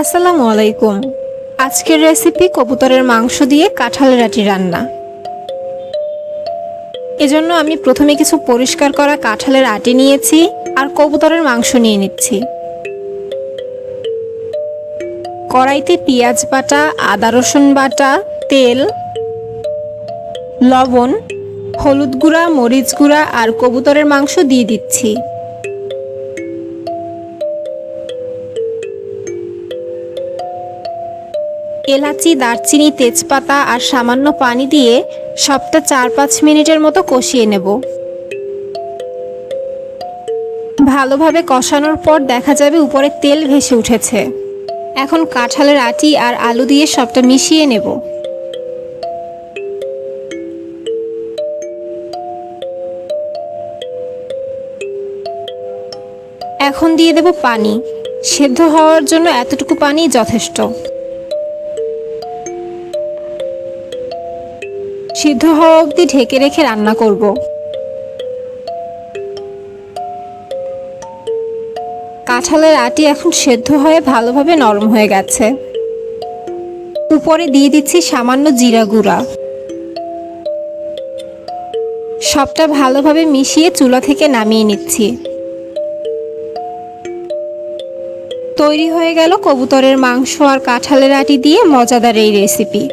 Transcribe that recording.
আসসালামু আলাইকুম। আজকের রেসিপি কবুতরের মাংস দিয়ে কাঁঠালের আটি রান্না। এজন্য আমি প্রথমে কিছু পরিষ্কার করা কাঁঠালের আটি নিয়েছি আর কবুতরের মাংস নিয়ে নিচ্ছি। কড়াইতে পেঁয়াজ বাটা, আদা রসুন বাটা, তেল, লবণ, হলুদ গুঁড়া, মরিচ গুঁড়া আর কবুতরের মাংস দিয়ে দিচ্ছি। এলাচি, দারচিনি, তেজপাতা আর সামান্য পানি দিয়ে সবটা 4-5 মিনিটের মতো কষিয়ে নেব। ভালোভাবে কষানোর পর দেখা যাবে উপরে তেল ভেসে উঠেছে। এখন কাঁঠালের আটি আর আলু দিয়ে সবটা মিশিয়ে নেব। এখন দিয়ে দেব পানি। সেদ্ধ হওয়ার জন্য এতটুকু পানি যথেষ্ট। সিদ্ধ হওয়া অবধি ঢেকে রেখে রান্না করব। কাঁঠালের আটি এখন সেদ্ধ হয়ে ভালোভাবে নরম হয়ে গেছে। উপরে দিয়ে দিচ্ছি সামান্য জিরা গুঁড়া। সবটা ভালোভাবে মিশিয়ে চুলা থেকে নামিয়ে নিচ্ছি। তৈরি হয়ে গেল কবুতরের মাংস আর কাঁঠালের আটি দিয়ে মজাদার এই রেসিপি।